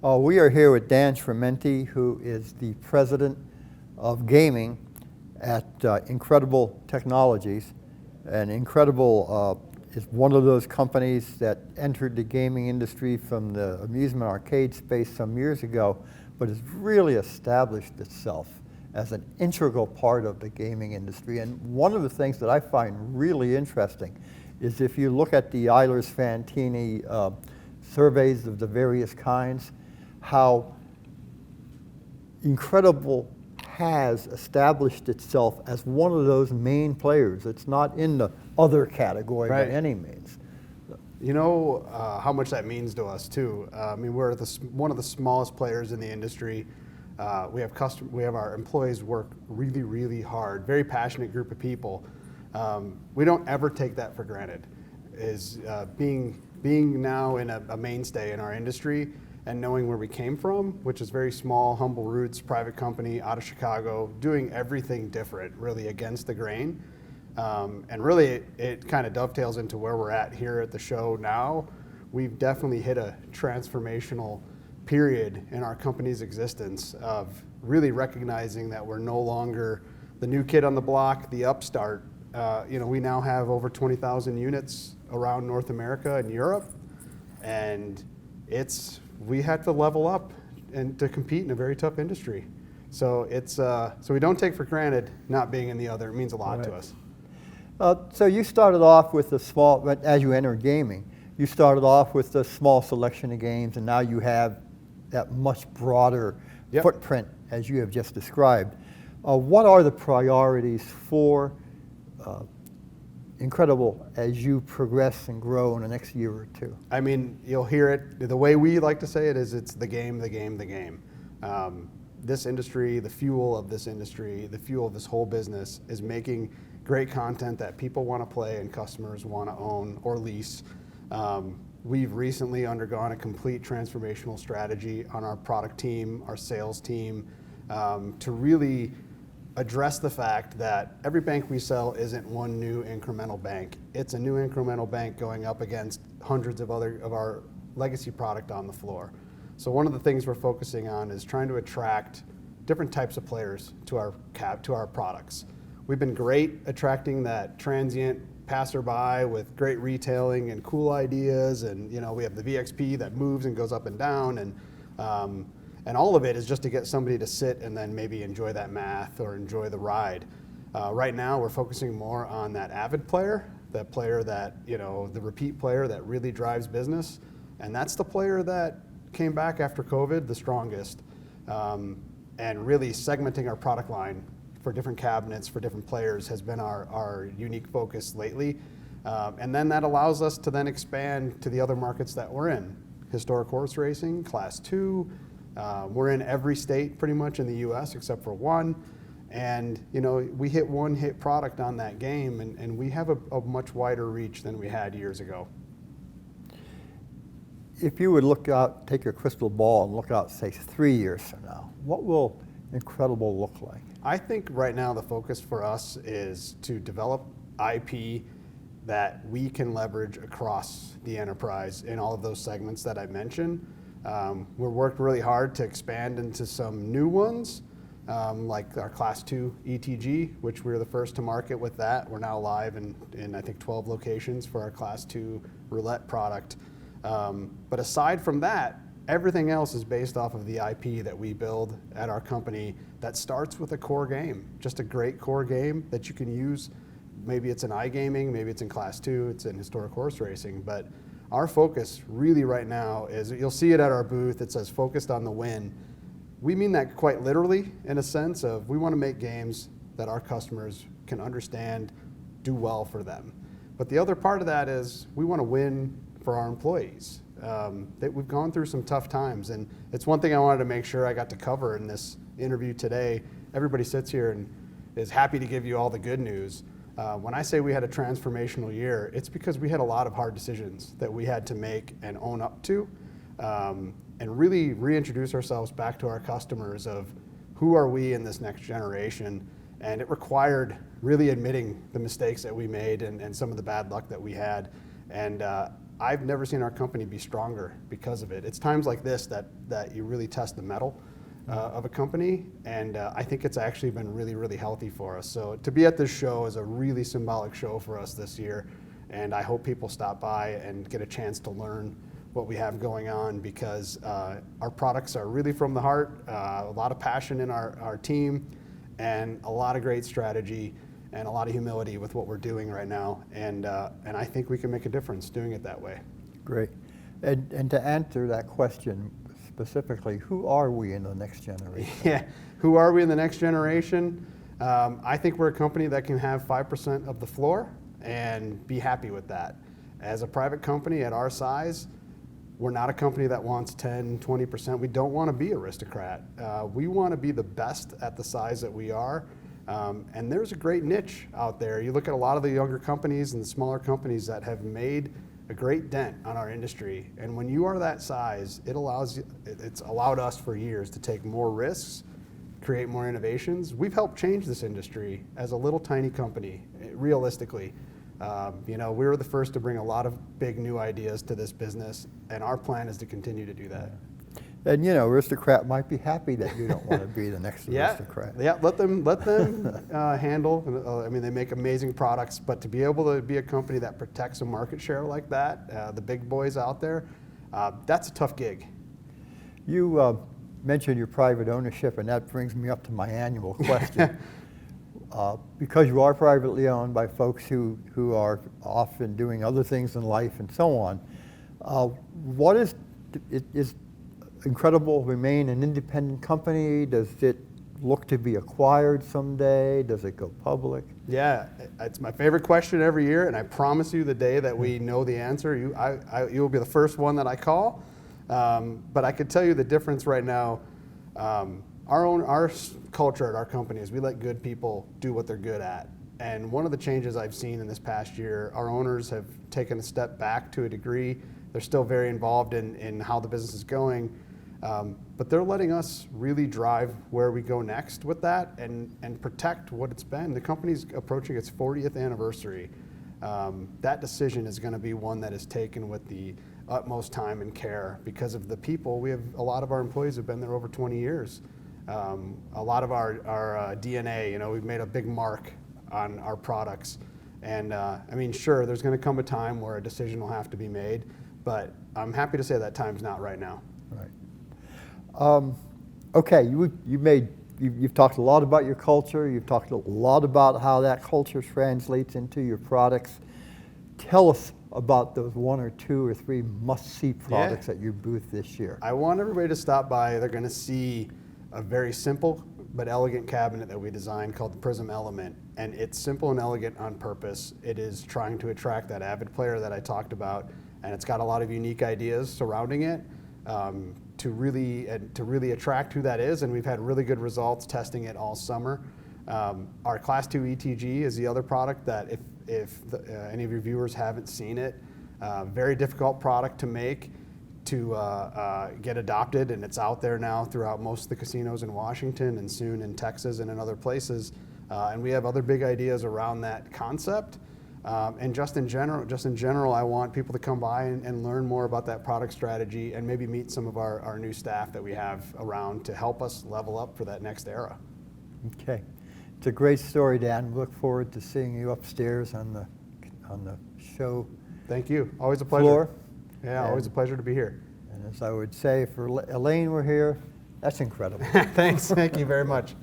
We are here with Dan Schrementi, who is the president of gaming at Incredible Technologies. And Incredible is one of those companies that entered the gaming industry from the amusement arcade space some years ago, but has really established itself as an integral part of the gaming industry. And one of the things that I find really interesting is if you look at the Eilers-Fantini surveys of the various kinds, how Incredible has established itself as one of those main players. It's not in the other category by any means. You know how much that means to us too. I mean, we're one of the smallest players in the industry. We have our employees work really, really hard. Very passionate group of people. We don't ever take that for granted. Being now in a mainstay in our industry and knowing where we came from, which is very small, humble roots, private company out of Chicago, doing everything different, really against the grain. And really, it kind of dovetails into where we're at here at the show now. We've definitely hit a transformational period in our company's existence of really recognizing that we're no longer the new kid on the block, the upstart. We now have over 20,000 units around North America and Europe, and we had to level up and to compete in a very tough industry. So so we don't take for granted not being in the other. It means a lot to us. So you started off with a small, as you entered gaming, you started off with a small selection of games, and now you have that much broader footprint as you have just described. What are the priorities for Incredible as you progress and grow in the next year or two? I mean, you'll hear it. The way we like to say it is it's the game, the game, the game. This industry, the fuel of this industry, the fuel of this whole business is making great content that people want to play and customers want to own or lease. We've recently undergone a complete transformational strategy on our product team, our sales team, to really address the fact that every bank we sell isn't one new incremental bank. It's a new incremental bank going up against hundreds of our legacy product on the floor. So one of the things we're focusing on is trying to attract different types of players to our products. We've been great attracting that transient passerby with great retailing and cool ideas, and we have the VXP that moves and goes up and down, and all of it is just to get somebody to sit and then maybe enjoy that math or enjoy the ride. Right now we're focusing more on that avid player, that player that, the repeat player that really drives business, and that's the player that came back after COVID the strongest, and really segmenting our product line for different cabinets, for different players has been our unique focus lately. And then that allows us to then expand to the other markets that we're in. Historic horse racing, Class 2. We're in every state pretty much in the US except for one. And we hit one hit product on that game, and we have a much wider reach than we had years ago. If you would look out, take your crystal ball and look out, say 3 years from now, what will Incredible look like? I think right now the focus for us is to develop IP that we can leverage across the enterprise in all of those segments that I mentioned. We're worked really hard to expand into some new ones, like our Class 2 ETG, which we were the first to market with that. We're now live in I think 12 locations for our Class 2 roulette product. But aside from that, everything else is based off of the IP that we build at our company that starts with a core game, just a great core game that you can use. Maybe it's in iGaming, maybe it's in Class 2, it's in historic horse racing. But our focus really right now is, you'll see it at our booth, it says focused on the win. We mean that quite literally in a sense of we want to make games that our customers can understand, do well for them. But the other part of that is we want to win for our employees. That we've gone through some tough times, and it's one thing I wanted to make sure I got to cover in this interview today. Everybody sits here and is happy to give you all the good news. When I say we had a transformational year, it's because we had a lot of hard decisions that we had to make and own up to, and really reintroduce ourselves back to our customers of who are we in this next generation. And it required really admitting the mistakes that we made and some of the bad luck that we had. And I've never seen our company be stronger because of it. It's times like this that you really test the mettle of a company, and I think it's actually been really, really healthy for us. So to be at this show is a really symbolic show for us this year, and I hope people stop by and get a chance to learn what we have going on, because our products are really from the heart, a lot of passion in our team, and a lot of great strategy and a lot of humility with what we're doing right now, and I think we can make a difference doing it that way. Great. And to answer that question specifically, who are we in the next generation? Yeah, who are we in the next generation? I think we're a company that can have 5% of the floor and be happy with that. As a private company at our size, we're not a company that wants 10, 20%. We don't want to be aristocrat. We want to be the best at the size that we are. And there's a great niche out there. You look at a lot of the younger companies and the smaller companies that have made a great dent on our industry. And when you are that size, it's allowed us for years to take more risks, create more innovations. We've helped change this industry as a little tiny company, realistically. We were the first to bring a lot of big new ideas to this business, and our plan is to continue to do that. And aristocrat might be happy that you don't want to be the next aristocrat. Yeah, let them handle. I mean, they make amazing products, but to be able to be a company that protects a market share like that, the big boys out there, that's a tough gig. You mentioned your private ownership, and that brings me up to my annual question. Because you are privately owned by folks who are often doing other things in life and so on, what is Incredible remain an independent company? Does it look to be acquired someday? Does it go public? Yeah, it's my favorite question every year, and I promise you the day that we know the answer, you will be the first one that I call. But I could tell you the difference right now. Our culture at our company is we let good people do what they're good at. And one of the changes I've seen in this past year, our owners have taken a step back to a degree. They're still very involved in how the business is going, but they're letting us really drive where we go next with that and protect what it's been. The company's approaching its 40th anniversary. That decision is going to be one that is taken with the utmost time and care because of the people. We have a lot of our employees have been there over 20 years. A lot of our DNA, we've made a big mark on our products. And sure, there's going to come a time where a decision will have to be made, but I'm happy to say that time's not right now. Right. Okay, you've talked a lot about your culture. You've talked a lot about how that culture translates into your products. Tell us about those 1 or 2 or 3 must-see products at your booth this year. I want everybody to stop by. They're going to see a very simple but elegant cabinet that we designed called the Prism Element. And it's simple and elegant on purpose. It is trying to attract that avid player that I talked about, and it's got a lot of unique ideas surrounding it to really attract who that is, and we've had really good results testing it all summer. Our Class 2 ETG is the other product that if any of your viewers haven't seen it, very difficult product to make, to get adopted, and it's out there now throughout most of the casinos in Washington and soon in Texas and in other places. And we have other big ideas around that concept. And just in general, I want people to come by and learn more about that product strategy and maybe meet some of our new staff that we have around to help us level up for that next era. Okay. It's a great story, Dan. We look forward to seeing you upstairs on the show. Thank you. Always a pleasure. Floor. Yeah, always a pleasure to be here. And as I would say, if Elaine were here, that's incredible. Thanks. Thank you very much.